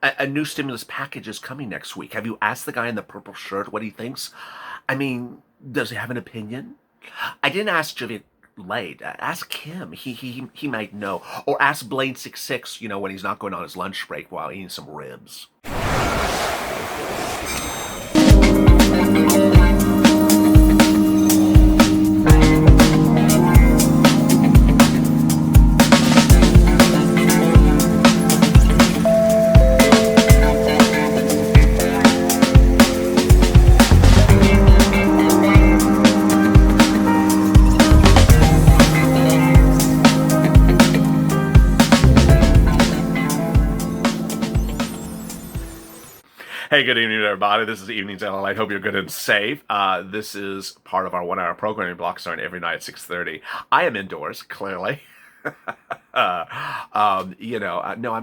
A new stimulus package is coming next week. Have you asked the guy in the purple shirt what he thinks? I mean, does he have an opinion? I didn't ask Javier Late. Ask him. He might know. Or ask Blaine 66, when he's not going on his lunch break while eating some ribs. Hey, good evening, everybody. This is Evenings LALATE. Hope you're good and safe. This is part of our 1-hour programming block starting every night at 6:30. I am indoors, clearly. No, I'm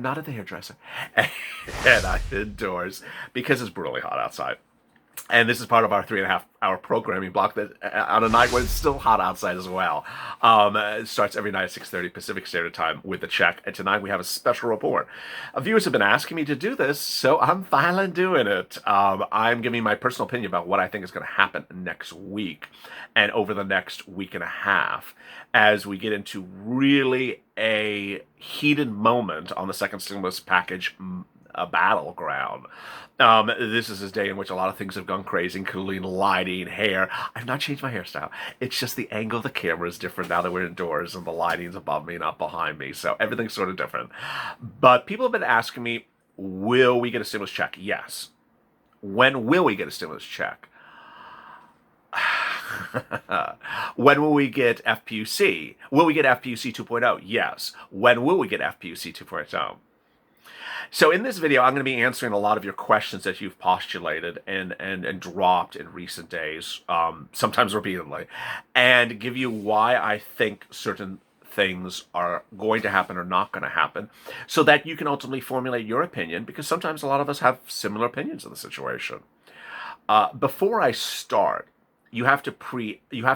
not at the hairdresser. And I'm indoors because it's brutally hot outside. And this is part of our 3.5-hour programming block that on a night when it's still hot outside as well. It starts every night at 6:30 Pacific Standard Time with the check. And tonight we have a special report. Viewers have been asking me to do this, so I'm finally doing it. I'm giving my personal opinion about what I think is going to happen next week and over the next week and a half as we get into really a heated moment on the second stimulus package, a battleground. This is a day in which a lot of things have gone crazy, including lighting, hair. I've not changed my hairstyle. It's just the angle of the camera is different now that we're indoors and the lighting's above me, not behind me. So everything's sort of different. But people have been asking me, will we get a stimulus check? Yes. When will we get a stimulus check? When will we get FPUC? Will we get FPUC 2.0? Yes. When will we get FPUC 2.0? So in this video, I'm going to be answering a lot of your questions that you've postulated and dropped in recent days, sometimes repeatedly, and give you why I think certain things are going to happen or not going to happen, so that you can ultimately formulate your opinion, because sometimes a lot of us have similar opinions of the situation. Before I start, you have to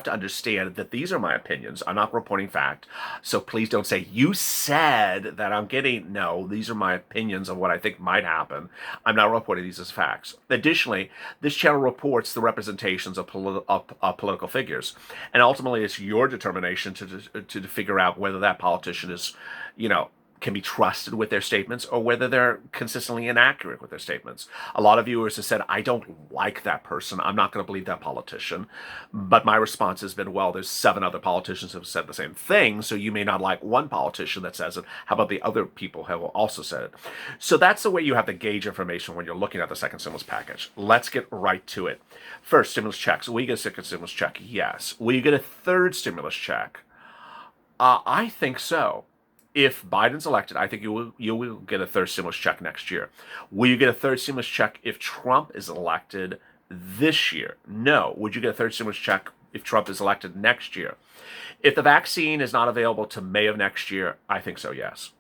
understand that these are my opinions. I'm not reporting fact. So please don't say, you said that I'm getting. No, these are my opinions of what I think might happen. I'm not reporting these as facts. Additionally, this channel reports the representations of political figures. And ultimately, it's your determination to figure out whether that politician is, can be trusted with their statements or whether they're consistently inaccurate with their statements. A lot of viewers have said, I don't like that person. I'm not going to believe that politician. But my response has been, well, there's 7 other politicians who have said the same thing, so you may not like one politician that says it. How about the other people who have also said it? So that's the way you have to gauge information when you're looking at the second stimulus package. Let's get right to it. First, stimulus checks. Will you get a second stimulus check? Yes. Will you get a third stimulus check? I think so. If Biden's elected, I think you will get a third stimulus check next year. Will you get a third stimulus check if Trump is elected this year? No. Would you get a third stimulus check if Trump is elected next year? If the vaccine is not available to May of next year, I think so, yes.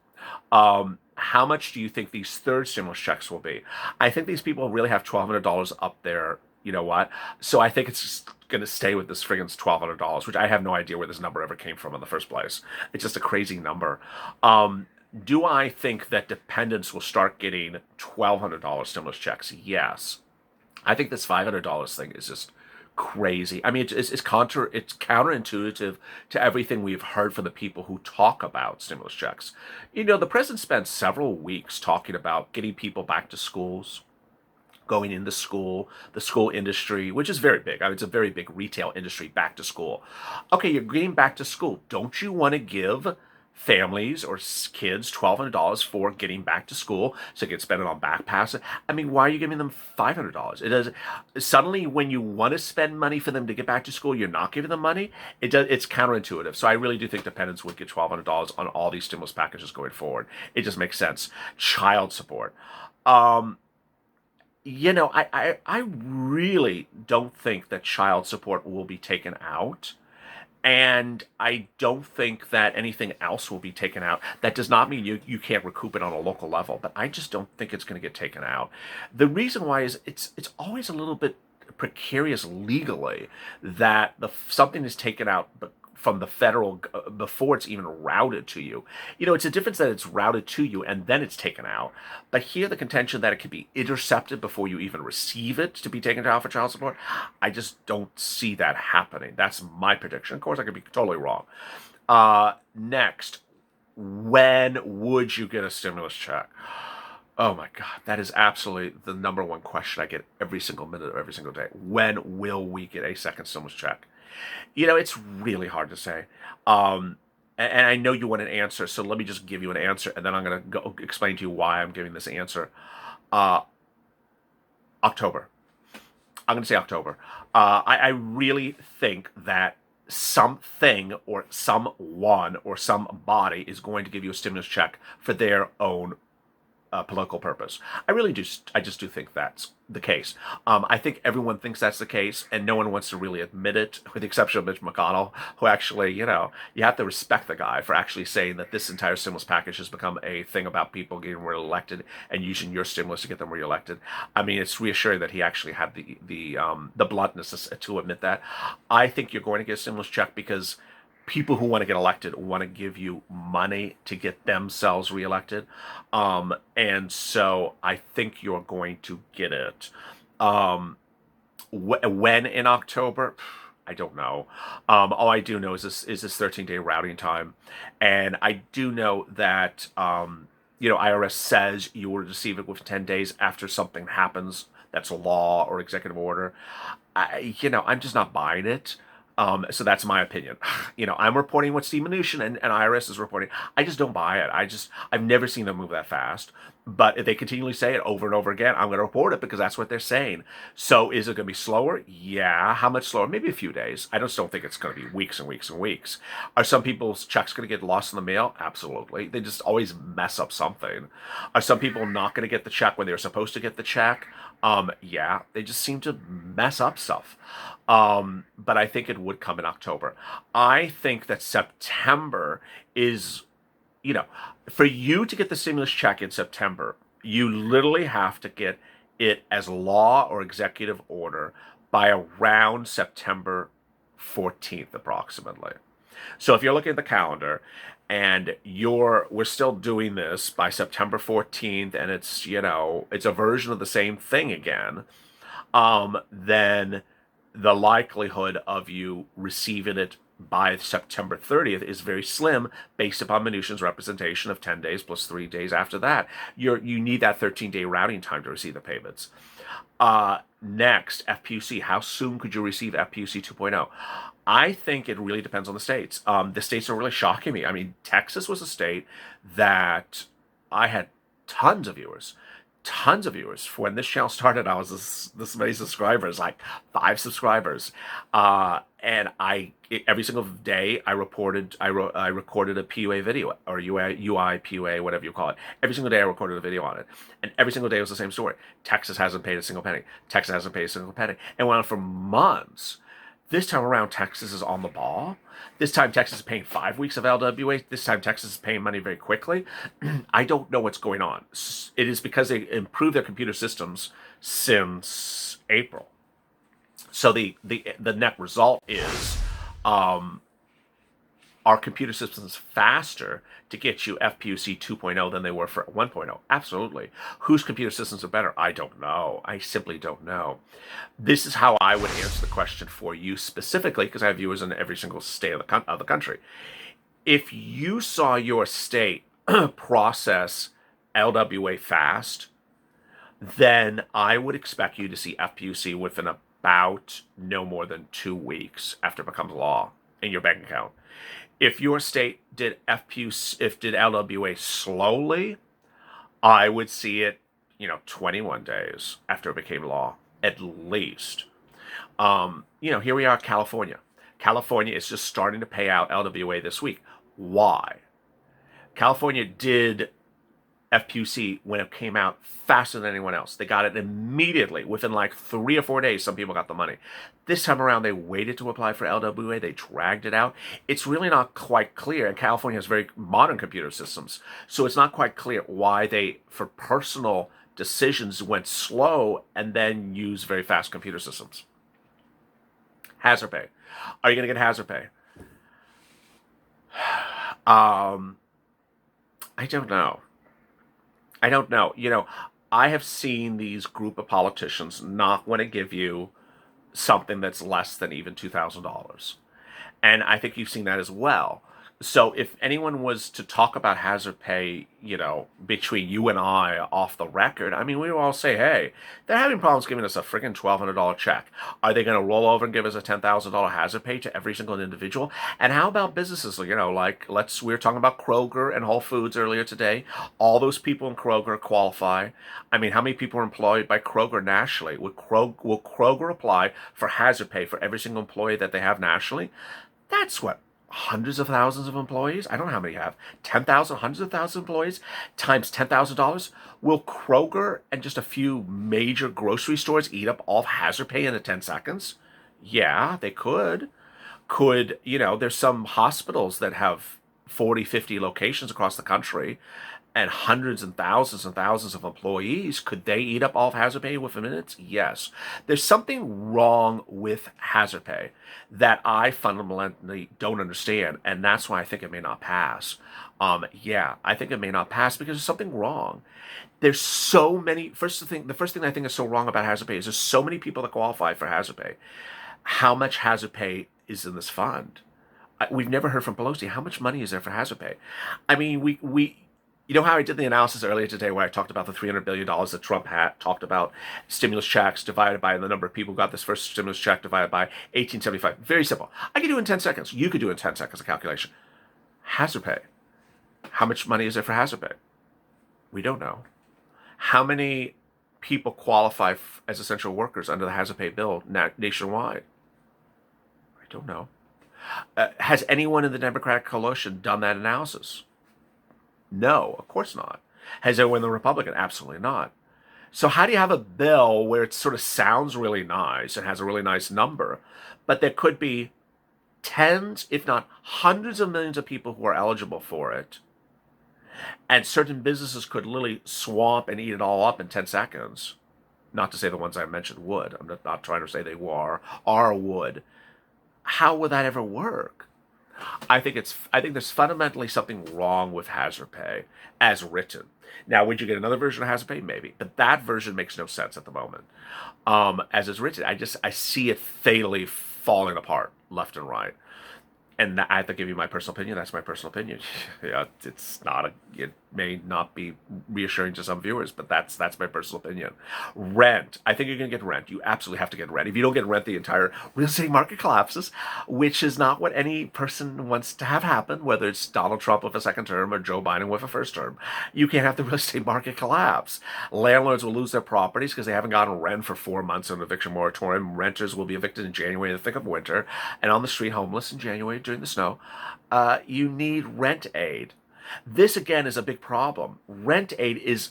How much do you think these third stimulus checks will be? I think these people really have $1,200 up there. You know what? So I think it's just going to stay with this friggin' $1,200, which I have no idea where this number ever came from in the first place. It's just a crazy number. Do I think that dependents will start getting $1,200 stimulus checks? Yes. I think this $500 thing is just crazy. I mean, it's counterintuitive to everything we've heard from the people who talk about stimulus checks. The president spent several weeks talking about getting people back to schools, going into school, the school industry, which is very big. It's a very big retail industry, back to school. Okay, you're getting back to school. Don't you want to give families or kids $1,200 for getting back to school so they can spend it on backpacks? I mean, why are you giving them $500? It does. Suddenly, when you want to spend money for them to get back to school, you're not giving them money. It's counterintuitive. So I really do think dependents would get $1,200 on all these stimulus packages going forward. It just makes sense. Child support. I really don't think that child support will be taken out. And I don't think that anything else will be taken out. That does not mean you can't recoup it on a local level, but I just don't think it's going to get taken out. The reason why is it's always a little bit precarious legally that something is taken out but from the federal before it's even routed to you. You know, it's a difference that it's routed to you and then it's taken out. But here, the contention that it could be intercepted before you even receive it to be taken to for child support, I just don't see that happening. That's my prediction. Of course, I could be totally wrong. Next, when would you get a stimulus check? Oh my God, that is absolutely the number one question I get every single minute of every single day. When will we get a second stimulus check? You know, it's really hard to say. And I know you want an answer, so let me just give you an answer, and then I'm going to go explain to you why I'm giving this answer. Uh, October. I'm going to say October. I really think that something or someone or somebody is going to give you a stimulus check for their own political purpose. I just do think that's the case. I think everyone thinks that's the case, and no one wants to really admit it, with the exception of Mitch McConnell, who actually, you know, you have to respect the guy for actually saying that this entire stimulus package has become a thing about people getting reelected and using your stimulus to get them reelected. I mean, it's reassuring that he actually had the bluntness to admit that. I think you're going to get a stimulus check because people who want to get elected want to give you money to get themselves reelected. And so I think you're going to get it. When in October? I don't know. All I do know is this 13-day routing time. And I do know that, you know, IRS says you will receive it within 10 days after something happens that's a law or executive order. You know, I'm just not buying it. So that's my opinion. You know, I'm reporting what Steve Mnuchin and IRS is reporting. I just don't buy it. I've never seen them move that fast. But if they continually say it over and over again, I'm going to report it because that's what they're saying. So is it going to be slower? Yeah. How much slower? Maybe a few days. I just don't think it's going to be weeks and weeks and weeks. Are some people's checks going to get lost in the mail? Absolutely. They just always mess up something. Are some people not going to get the check when they're supposed to get the check? Yeah, they just seem to mess up stuff. But I think it would come in October. I think that September is, you know, for you to get the stimulus check in September, you literally have to get it as law or executive order by around September 14th, approximately. So if you're looking at the calendar and we're still doing this by September 14th, and it's, you know, it's a version of the same thing again, then the likelihood of you receiving it by September 30th is very slim, based upon Mnuchin's representation of 10 days plus 3 days after that. You need that 13-day routing time to receive the payments. Next, FPUC. How soon could you receive FPUC 2.0? I think it really depends on the states. The states are really shocking me. I mean, Texas was a state that I had tons of viewers. When this channel started, I was this many subscribers, like 5 subscribers. And every single day I recorded a PUA video, or UI PUA, whatever you call it. Every single day I recorded a video on it. And every single day it was the same story. Texas hasn't paid a single penny. Texas hasn't paid a single penny. And went on for months. This time around, Texas is on the ball. This time, Texas is paying 5 weeks of LWA. This time, Texas is paying money very quickly. I don't know what's going on. It is because they improved their computer systems since April. So the net result is, are computer systems faster to get you FPUC 2.0 than they were for 1.0? Absolutely. Whose computer systems are better? I don't know. I simply don't know. This is how I would answer the question for you specifically, because I have viewers in every single state of the country. If you saw your state process LWA fast, then I would expect you to see FPUC within about no more than 2 weeks after it becomes law in your bank account. If your state did LWA slowly, I would see it, 21 days after it became law, at least. Here we are, California. California is just starting to pay out LWA this week. Why? California did FPUC when it came out faster than anyone else. They got it immediately. Within like 3 or 4 days, some people got the money. This time around, they waited to apply for LWA. They dragged it out. It's really not quite clear. And California has very modern computer systems. So it's not quite clear why they, for personal decisions, went slow and then used very fast computer systems. Hazard pay. Are you going to get hazard pay? Um, I don't know. I don't know. I have seen these group of politicians not want to give you something that's less than even $2,000. And I think you've seen that as well. So if anyone was to talk about hazard pay, between you and I off the record, I mean, we would all say, hey, they're having problems giving us a freaking $1,200 check. Are they going to roll over and give us a $10,000 hazard pay to every single individual? And how about businesses? Like we were talking about Kroger and Whole Foods earlier today. All those people in Kroger qualify. I mean, how many people are employed by Kroger nationally? Will Kroger apply for hazard pay for every single employee that they have nationally? That's what, hundreds of thousands of employees? I don't know how many you have. 10,000, hundreds of thousands of employees times $10,000? Will Kroger and just a few major grocery stores eat up all of hazard pay in 10 seconds? Yeah, they could. There's some hospitals that have 40, 50 locations across the country and hundreds and thousands of employees. Could they eat up all of hazard pay within minutes? Yes. There's something wrong with hazard pay that I fundamentally don't understand, and that's why I think it may not pass. Yeah, I think it may not pass because there's something wrong. There's so many. The first thing I think is so wrong about hazard pay is there's so many people that qualify for hazard pay. How much hazard pay is in this fund? We've never heard from Pelosi. How much money is there for hazard pay? I mean, you know how I did the analysis earlier today where I talked about the $300 billion that Trump had talked about stimulus checks divided by the number of people who got this first stimulus check divided by 1875. Very simple. I could do it in 10 seconds. You could do it in 10 seconds, a calculation. Hazard pay. How much money is there for hazard pay? We don't know. How many people qualify as essential workers under the hazard pay bill nationwide? I don't know. Has anyone in the Democratic coalition done that analysis? No, of course not. Has anyone in the Republican? Absolutely not. So how do you have a bill where it sort of sounds really nice and has a really nice number, but there could be tens, if not hundreds of millions of people who are eligible for it, and certain businesses could literally swamp and eat it all up in 10 seconds? Not to say the ones I mentioned would. I'm not trying to say they were or would. How would that ever work? I think there's fundamentally something wrong with hazard pay as written. Now, would you get another version of hazard pay? Maybe, but that version makes no sense at the moment. As it's written, I see it fatally falling apart left and right. And I have to give you my personal opinion. That's my personal opinion. Yeah, it may not be reassuring to some viewers, but that's my personal opinion. Rent. I think you're going to get rent. You absolutely have to get rent. If you don't get rent, the entire real estate market collapses, which is not what any person wants to have happen, whether it's Donald Trump with a second term or Joe Biden with a first term. You can't have the real estate market collapse. Landlords will lose their properties because they haven't gotten rent for 4 months on an eviction moratorium. Renters will be evicted in January in the thick of winter and on the street homeless in January during the snow. You need rent aid. This again is a big problem. Rent aid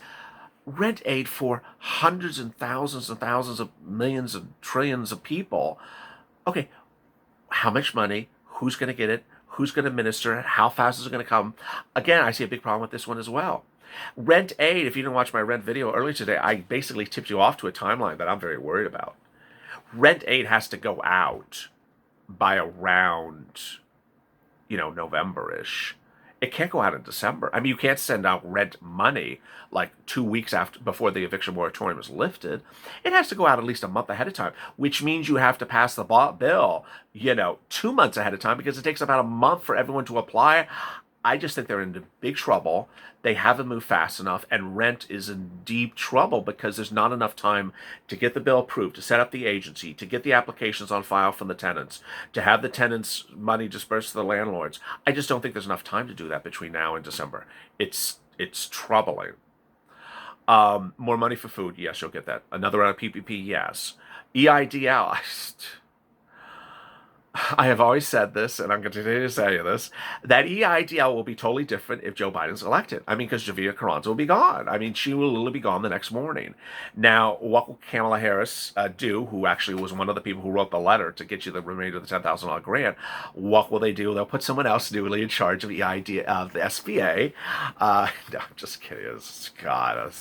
for hundreds and thousands of millions and trillions of people. Okay, how much money? Who's going to get it? Who's going to administer it? How fast is it going to come? Again, I see a big problem with this one as well. Rent aid, if you didn't watch my rent video earlier today, I basically tipped you off to a timeline that I'm very worried about. Rent aid has to go out by around November-ish. It can't go out in December. I mean, you can't send out rent money like 2 weeks before the eviction moratorium is lifted. It has to go out at least a month ahead of time, which means you have to pass the bill, 2 months ahead of time because it takes about a month for everyone to apply. I just think they're in big trouble. They haven't moved fast enough, and rent is in deep trouble because there's not enough time to get the bill approved, to set up the agency, to get the applications on file from the tenants, to have the tenants' money dispersed to the landlords. I just don't think there's enough time to do that between now and December. It's troubling. More money for food, yes, you'll get that. Another round of PPP, yes. EIDL, I have always said this, and I'm going to continue to say this, that EIDL will be totally different if Joe Biden's elected. I mean, because Javier Carranza will be gone. I mean, she will literally be gone the next morning. Now, what will Kamala Harris do, who actually was one of the people who wrote the letter to get you the remainder of the $10,000 grant? What will they do? They'll put someone else newly in charge of the SBA. No, I'm just kidding. God,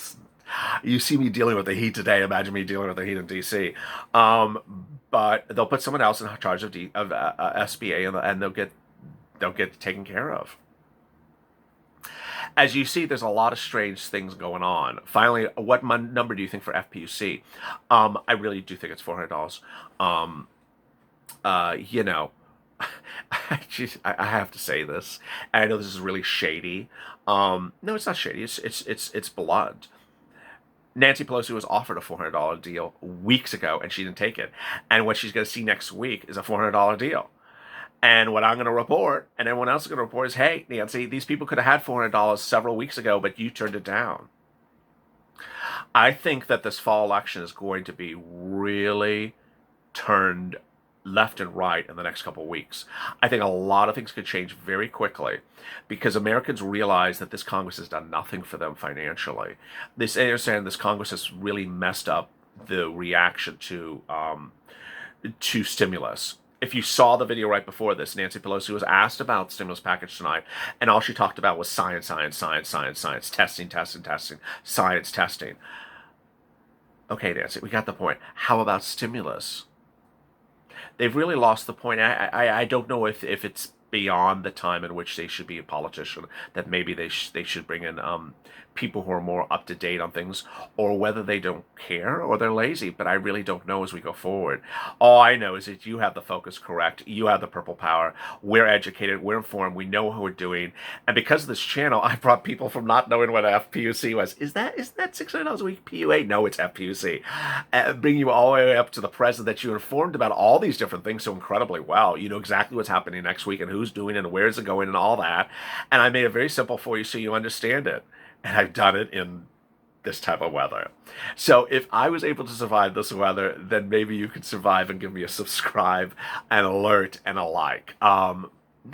you see me dealing with the heat today. Imagine me dealing with the heat in D.C. But they'll put someone else in charge of SBA, and they'll get don't get taken care of. As you see, there's a lot of strange things going on. Finally, what number do you think for FPUC? I really do think it's $400. You know, I have to say this. And I know this is really shady. No, it's not shady. It's blunt. Nancy Pelosi was offered a $400 deal weeks ago, and she didn't take it. And what she's going to see next week is a $400 deal. And what I'm going to report, and everyone else is going to report, is, hey, Nancy, these people could have had $400 several weeks ago, but you turned it down. I think that this fall election is going to be really turned left and right in the next couple of weeks. I think a lot of things could change very quickly because Americans realize that this Congress has done nothing for them financially. They understand this Congress has really messed up the reaction to stimulus. If you saw the video right before this, Nancy Pelosi was asked about the stimulus package tonight, and all she talked about was science, testing, science, testing. Okay, Nancy, we got the point. How about stimulus? They've really lost the point. I don't know if it's beyond the time in which they should be a politician, that maybe they should bring in people who are more up to date on things, or whether they don't care or they're lazy. But I really don't know as we go forward. All I know is that you have the focus correct. You have the purple power. We're educated. We're informed. We know what we're doing. And because of this channel, I brought people from not knowing what FPUC was. Is that $600 a week PUA? No, it's FPUC. Bring you all the way up to the present, that you're informed about all these different things so incredibly well. You know exactly what's happening next week and who's doing it and where's it going and all that. And I made it very simple for you so you understand it. And I've done it in this type of weather. So if I was able to survive this weather, then maybe you could survive and give me a subscribe, an alert, and a like.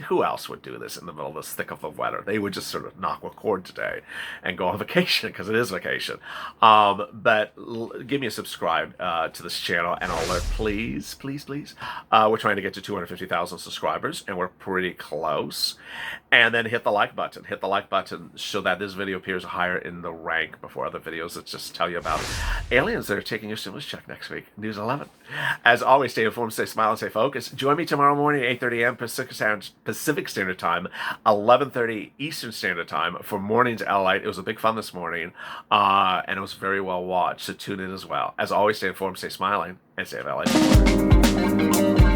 Who else would do this in the middle of this thick of the weather? They would just sort of knock record today and go on vacation, because it is vacation. But give me a subscribe to this channel and an alert, please, please, please. We're trying to get to 250,000 subscribers, and we're pretty close. And then hit the like button. Hit the like button so that this video appears higher in the rank before other videos that just tell you about aliens that are taking your stimulus check next week. News 11. As always, stay informed, stay smiling, stay focused. Join me tomorrow morning, 8:30 a.m. Pacific Standard Time, 11:30 Eastern Standard Time for Mornings LALATE. It was a big fun this morning, and it was very well watched, so tune in as well. As always, stay informed, stay smiling, and stay LALATE.